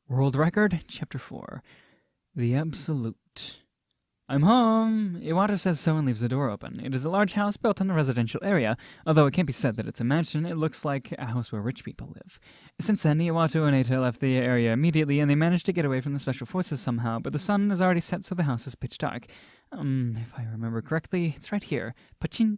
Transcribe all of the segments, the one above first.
World Record, Chapter 4. The Absolute. I'm home! Iwato says so and leaves the door open. It is a large house built in a residential area. Although it can't be said that it's a mansion, it looks like a house where rich people live. Since then, Iwato and Eita left the area immediately, and they managed to get away from the special forces somehow, but the sun is already set, so the house is pitch dark. If I remember correctly, it's right here. Pachin!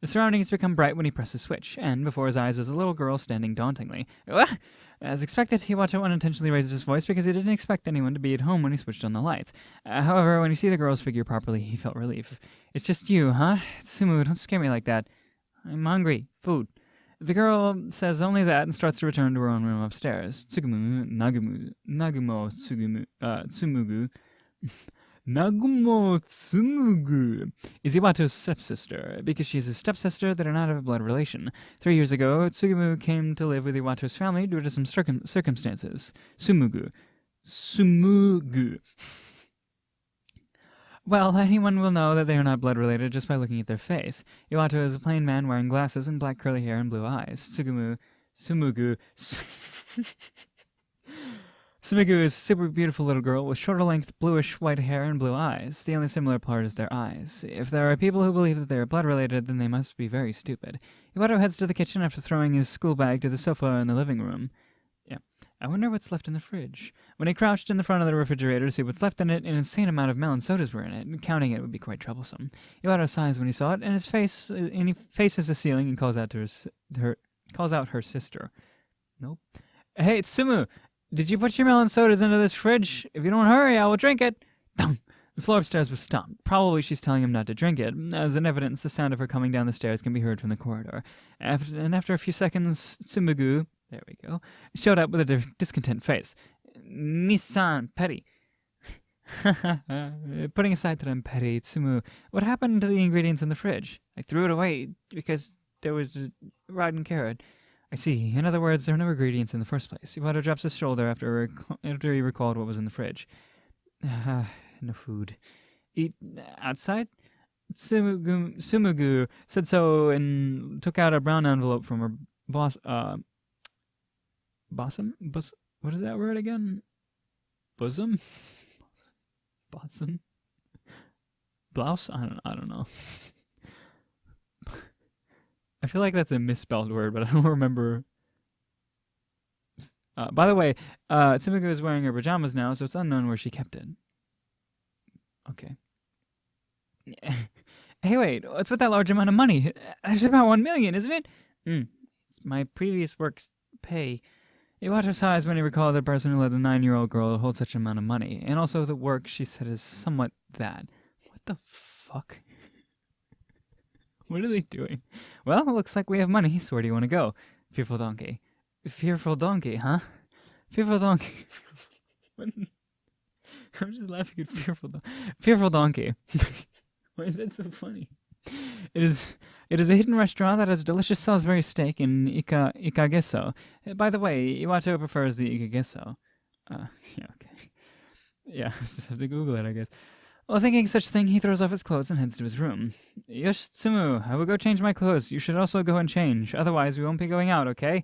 The surroundings become bright when he presses switch, and before his eyes is a little girl standing dauntingly. Ah! As expected, Iwato unintentionally raises his voice because he didn't expect anyone to be at home when he switched on the lights. However, when you see the girl's figure properly, he felt relief. It's just you, huh? Sumu, don't scare me like that. I'm hungry. Food. The girl says only that and starts to return to her own room upstairs. Tsumugu Nagumo Tsumugu is Iwato's stepsister. Because she is his stepsister, they are not of a blood relation. 3 years ago, Tsugumu came to live with Iwato's family due to some circumstances. Sumugu. Well, anyone will know that they are not blood related just by looking at their face. Iwato is a plain man wearing glasses and black curly hair and blue eyes. Sumugu is a super beautiful little girl with shoulder-length bluish-white hair and blue eyes. The only similar part is their eyes. If there are people who believe that they are blood-related, then they must be very stupid. Iwato heads to the kitchen after throwing his school bag to the sofa in the living room. I wonder what's left in the fridge. When he crouched in the front of the refrigerator to see what's left in it, an insane amount of melon sodas were in it, and counting it would be quite troublesome. Iwato sighs when he saw it, and he faces the ceiling and calls out her sister. Nope. Hey, it's Sumu! Did you put your melon sodas into this fridge? If you don't hurry, I will drink it. Dum! The floor upstairs was stomped. Probably she's telling him not to drink it. As an evidence, the sound of her coming down the stairs can be heard from the corridor. After a few seconds, Tsumugu, there we go, showed up with a discontent face. Nissan, petty. Putting aside that I'm petty, Tsumu, what happened to the ingredients in the fridge? I threw it away because there was a rotten carrot. I see. In other words, there were no ingredients in the first place. Iwato drops his shoulder after he recalled what was in the fridge. No food. Eat outside? Sumugu said so and took out a brown envelope from her bosom? What is that word again? Bosom? Bosom? Blouse? I don't know. I feel like that's a misspelled word, but I don't remember. By the way, Tsumugu is wearing her pajamas now, so it's unknown where she kept it. Okay. Hey, wait, what's with that large amount of money? There's about 1 million, isn't it? It's my previous work's pay. Iwato sighs when he recalled the person who let the 9-year-old girl hold such an amount of money, and also the work she said is somewhat that. What the fuck? What are they doing? Well, looks like we have money, so where do you want to go? Fearful donkey. Fearful donkey, huh? Fearful donkey. I'm just laughing at fearful donkey. Why is that so funny? It is a hidden restaurant that has delicious Salisbury steak in ikageso. By the way, Iwato prefers the ikageso. Yeah, okay. Yeah, I just have to Google it, I guess. While thinking such thing, he throws off his clothes and heads to his room. Yosh, Tsumu, I will go change my clothes. You should also go and change. Otherwise, we won't be going out, okay?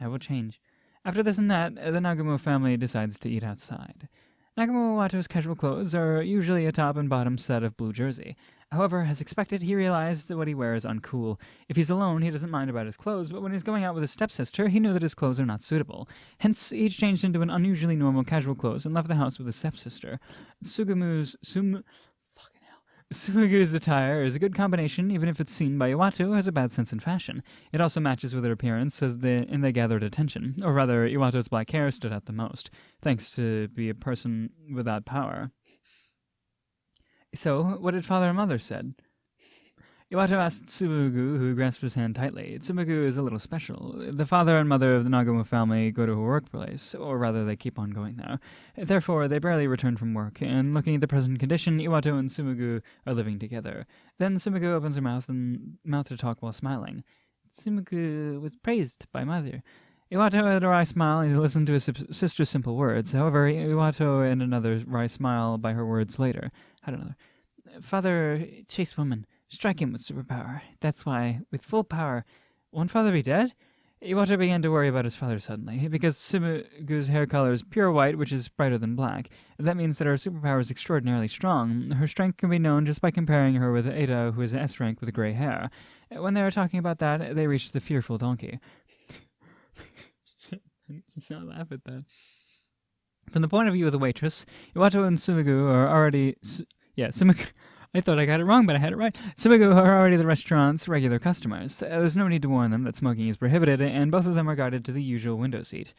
I will change. After this and that, the Nagumo family decides to eat outside. Nagumo Iwato's casual clothes are usually a top and bottom set of blue jersey. However, as expected, he realized that what he wears is uncool. If he's alone, he doesn't mind about his clothes, but when he's going out with his stepsister, he knew that his clothes are not suitable. Hence, he changed into an unusually normal casual clothes and left the house with his stepsister. Sumugu's attire is a good combination, even if it's seen by Iwato who has a bad sense in fashion. It also matches with her appearance, and they gathered attention. Or rather, Iwato's black hair stood out the most, thanks to be a person without power. So, what did father and mother said? Iwato asked Tsumugu, who grasped his hand tightly. Tsumugu is a little special. The father and mother of the Nagumo family go to her workplace, or rather they keep on going there. Therefore, they barely return from work, and looking at the present condition, Iwato and Tsumugu are living together. Then Tsumugu opens her mouth to talk while smiling. Tsumugu was praised by mother. Iwato had a wry smile and he listened to his sister's simple words. However, Iwato had another wry smile by her words later. Had another. Father chased woman. Strike him with superpower. That's why, with full power, won't father be dead? Iwato began to worry about his father suddenly, because Tsumugu's hair color is pure white, which is brighter than black. That means that her superpower is extraordinarily strong. Her strength can be known just by comparing her with Ada, who is S rank with gray hair. When they were talking about that, they reached the fearful donkey. Not laugh at that. From the point of view of the waitress, Iwato and Tsumugu are already... Tsumugu... I thought I got it wrong, but I had it right. Tsumugu are already the restaurant's regular customers. There's no need to warn them that smoking is prohibited, and both of them are guided to the usual window seat.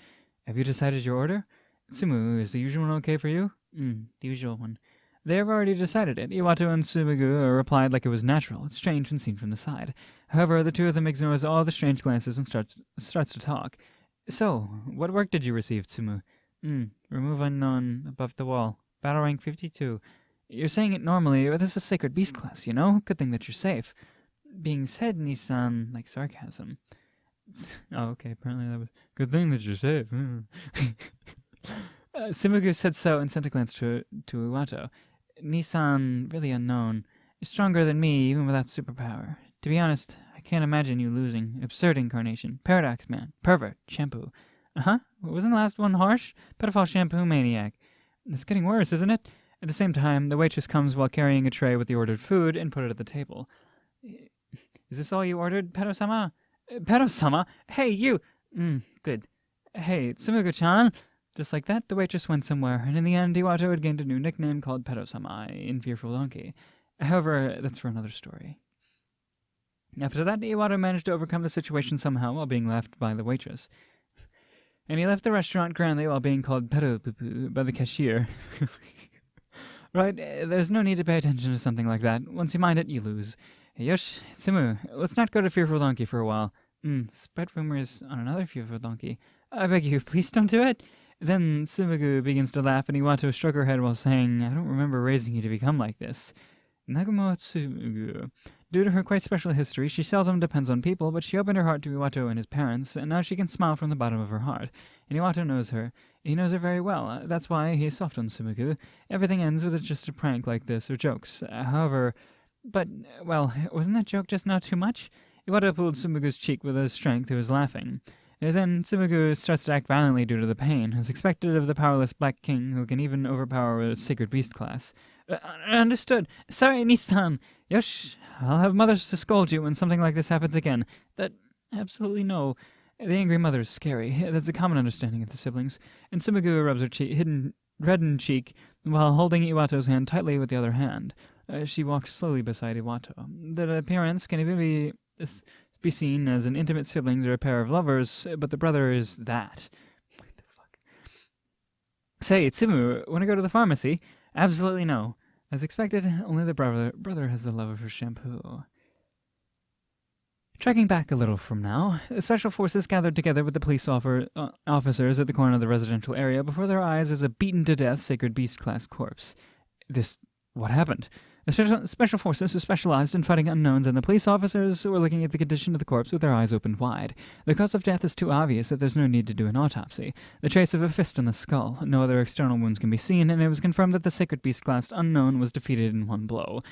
Have you decided your order? Tsumu, is the usual one okay for you? The usual one. They have already decided it. Iwato and Tsumugu replied like it was natural. It's strange when seen from the side. However, the two of them ignores all the strange glances and starts to talk. So, what work did you receive, Tsumu? Remove unknown above the wall. Battle rank 52. You're saying it normally, but this is Sacred Beast class, you know? Good thing that you're safe. Being said, Nissan, like sarcasm. Oh, okay, apparently that was... Good thing that you're safe. Tsumugu said so and sent a glance to Iwato. Nissan, really unknown, is stronger than me, even without superpower. To be honest, I can't imagine you losing. Absurd incarnation. Paradox man. Pervert. Shampoo. Wasn't the last one harsh? Pedophile shampoo maniac. It's getting worse, isn't it? At the same time, the waitress comes while carrying a tray with the ordered food and put it at the table. Is this all you ordered, Pedo-sama? Pedo-sama? Hey, you! Good. Hey, Tsumugu-chan! Just like that, the waitress went somewhere, and in the end, Iwato had gained a new nickname called Pedo-sama in Fearful Donkey. However, that's for another story. After that, Iwato managed to overcome the situation somehow while being left by the waitress. And he left the restaurant grandly while being called Pedo-poo-poo by the cashier. Right, there's no need to pay attention to something like that. Once you mind it, you lose. Hey, Yosh, Tsumu, let's not go to Fearful Donkey for a while. Spread rumors on another Fearful Donkey. I beg you, please don't do it. Then Tsumugu begins to laugh, and Iwato struck her head while saying, I don't remember raising you to become like this. Nagumo Tsumugu. Due to her quite special history, she seldom depends on people, but she opened her heart to Iwato and his parents, and now she can smile from the bottom of her heart. And Iwato knows her. He knows her very well. That's why he is soft on Tsumugu. Everything ends with just a prank like this, or jokes. However... well, wasn't that joke just now too much? Iwato pulled Tsumugu's cheek with his strength, who was laughing. Then Tsumugu starts to act violently due to the pain, as expected of the powerless Black King, who can even overpower a Sacred Beast class. Understood. Sorry, Nissan. Yosh, I'll have mothers to scold you when something like this happens again. That... absolutely no. The angry mother is scary. That's a common understanding of the siblings. And Tsumugu rubs her reddened cheek while holding Iwato's hand tightly with the other hand. She walks slowly beside Iwato. The appearance can even be seen as an intimate siblings or a pair of lovers, but the brother is that. What the fuck? Say, Tsumu, want to go to the pharmacy? Absolutely no. As expected, only the brother has the love of her shampoo. Tracking back a little from now, the special forces gathered together with the police officers at the corner of the residential area. Before their eyes is a beaten-to-death Sacred Beast-class corpse. What happened? The special forces who specialized in fighting unknowns and the police officers were looking at the condition of the corpse with their eyes opened wide. The cause of death is too obvious that there's no need to do an autopsy. The trace of a fist on the skull, no other external wounds can be seen, and it was confirmed that the Sacred Beast-class unknown was defeated in one blow.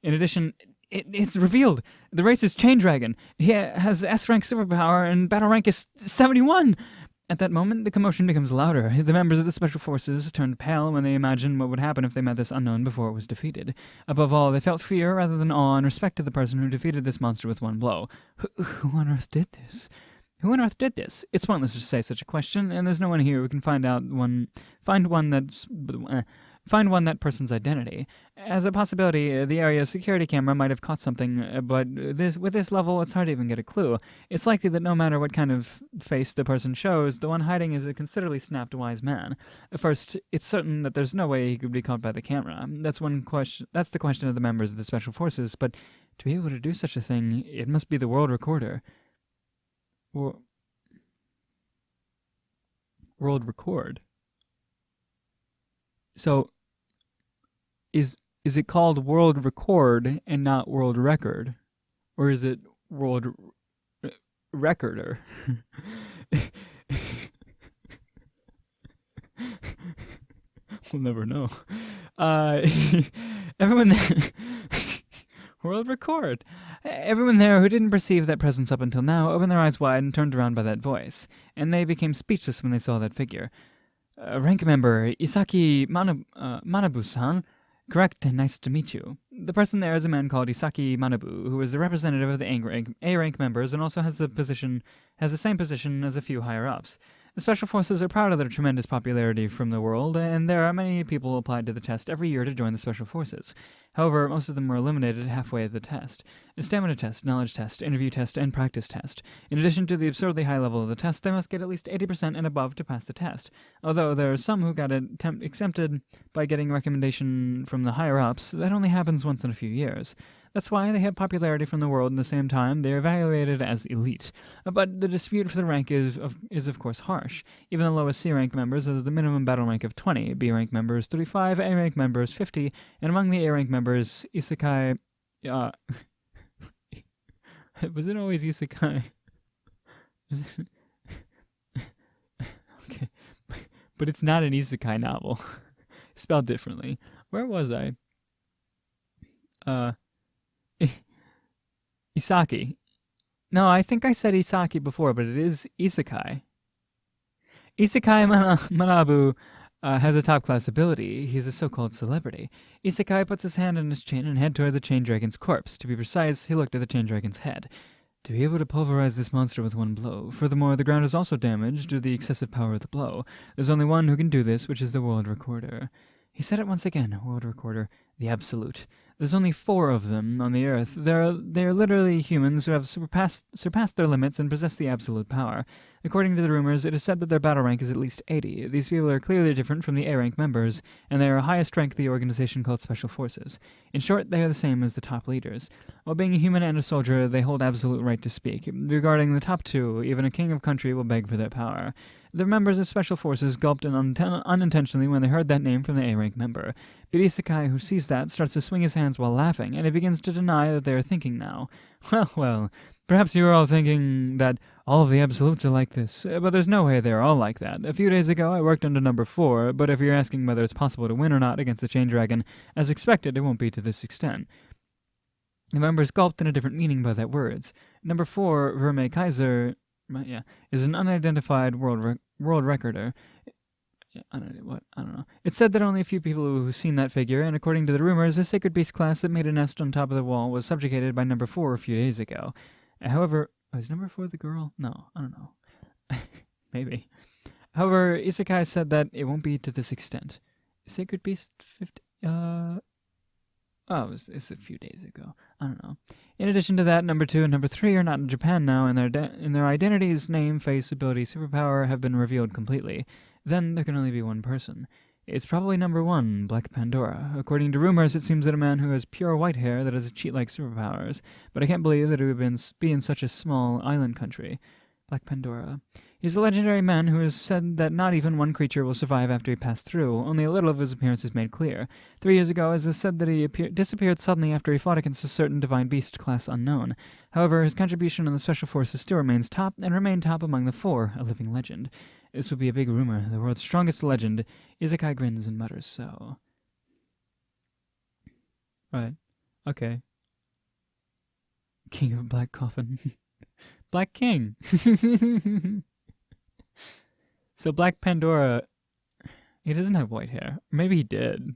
In addition... It's revealed. The race is Chain Dragon. He has S-rank superpower and battle rank is 71. At that moment, the commotion becomes louder. The members of the special forces turned pale when they imagined what would happen if they met this unknown before it was defeated. Above all, they felt fear rather than awe and respect to the person who defeated this monster with one blow. Who on earth did this? Who on earth did this? It's pointless to say such a question, and there's no one here who can find that person's identity. As a possibility, the area's security camera might have caught something, but with this level, it's hard to even get a clue. It's likely that no matter what kind of face the person shows, the one hiding is a considerably snapped wise man. First, it's certain that there's no way he could be caught by the camera. That's the question of the members of the Special Forces, but to be able to do such a thing, it must be the world recorder. World record. So... Is it called world record and not world record? Or is it world recorder? We'll never know. Everyone... World record. Everyone there who didn't perceive that presence up until now opened their eyes wide and turned around by that voice, and they became speechless when they saw that figure. Rank member Isaki Manabu-san. Correct, nice to meet you. The person there is a man called Isaki Manabu, who is the representative of the A-rank members and also has the same position as a few higher ups. The Special Forces are proud of their tremendous popularity from the world, and there are many people applied to the test every year to join the Special Forces. However, most of them were eliminated halfway of the test. A stamina test, knowledge test, interview test, and practice test. In addition to the absurdly high level of the test, they must get at least 80% and above to pass the test. Although there are some who got exempted by getting recommendation from the higher-ups, that only happens once in a few years. That's why they have popularity from the world, and at the same time they are evaluated as elite. But the dispute for the rank is of course harsh. Even the lowest C-rank members has the minimum battle rank of 20, B-rank members 35, A-rank members 50, and among the A-rank members, Isekai... was it always Isekai? Okay. But it's not an Isekai novel. Spelled differently. Where was I? Isaki. No, I think I said Isaki before, but it is Isekai. Isekai Manabu has a top-class ability. He's a so-called celebrity. Isekai puts his hand on his chin and head toward the Chain Dragon's corpse. To be precise, he looked at the Chain Dragon's head. To be able to pulverize this monster with one blow. Furthermore, the ground is also damaged due to the excessive power of the blow. There's only one who can do this, which is the World Recorder. He said it once again, World Recorder, the Absolute. There's only 4 of them on the Earth. They're literally humans who have surpassed their limits and possess the absolute power. According to the rumors, it is said that their battle rank is at least 80. These people are clearly different from the A-rank members, and they are highest rank of the organization called Special Forces. In short, they are the same as the top leaders. While being a human and a soldier, they hold absolute right to speak. Regarding the top 2, even a king of country will beg for their power. The members of Special Forces gulped unintentionally when they heard that name from the A-rank member. But Isekai, who sees that, starts to swing his hands while laughing, and he begins to deny that they are thinking now. Well, perhaps you are all thinking that all of the Absolutes are like this, but there's no way they are all like that. A few days ago I worked under number 4, but if you're asking whether it's possible to win or not against the Chain Dragon, as expected, it won't be to this extent. The members gulped in a different meaning by that words. Number 4, Verme Kaiser... is an unidentified world recorder. I don't know. It said that only a few people who've seen that figure, and according to the rumors, a sacred beast class that made a nest on top of the wall was subjugated by number 4 a few days ago. However, was number 4 the girl? No, I don't know. Maybe. However, Isekai said that it won't be to this extent. Sacred beast 50... it's a few days ago. I don't know. In addition to that, number 2 and number 3 are not in Japan now, and their identities, name, face, ability, superpower have been revealed completely. Then there can only be one person. It's probably number 1, Black Pandora. According to rumors, it seems that a man who has pure white hair that has a cheat-like superpowers, but I can't believe that it would be in such a small island country. Black Pandora. He's a legendary man who has said that not even one creature will survive after he passed through. Only a little of his appearance is made clear. 3 years ago, it is said that he disappeared suddenly after he fought against a certain divine beast class unknown. However, his contribution in the Special Forces still remains top, and remained top among the 4, a living legend. This would be a big rumor, the world's strongest legend. Isekai grins and mutters so. Right. Okay. King of Black Coffin. Black King! So Black Pandora, he doesn't have white hair. Maybe he did.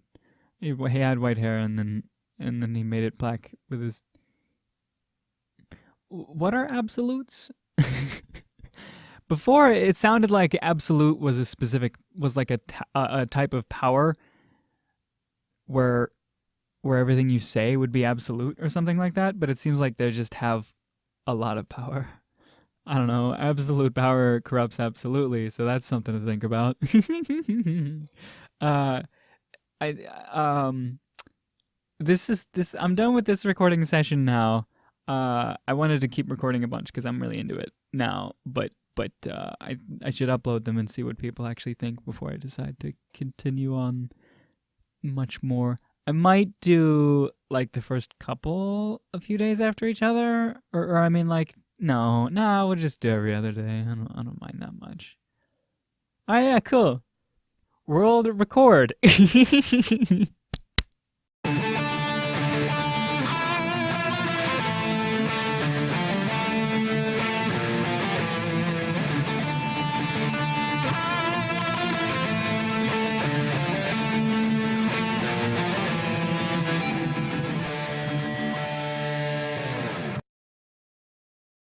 He had white hair and then he made it black with his... What are absolutes? Before, it sounded like absolute was like a type of power where everything you say would be absolute or something like that, but it seems like they just have a lot of power. I don't know. Absolute power corrupts absolutely, so that's something to think about. I'm done with this recording session now. I wanted to keep recording a bunch because I'm really into it now, but I should upload them and see what people actually think before I decide to continue on much more. I might do like the first couple a few days after each other, or I mean like no, we'll just do every other day. I don't mind that much. Oh yeah, cool. World record.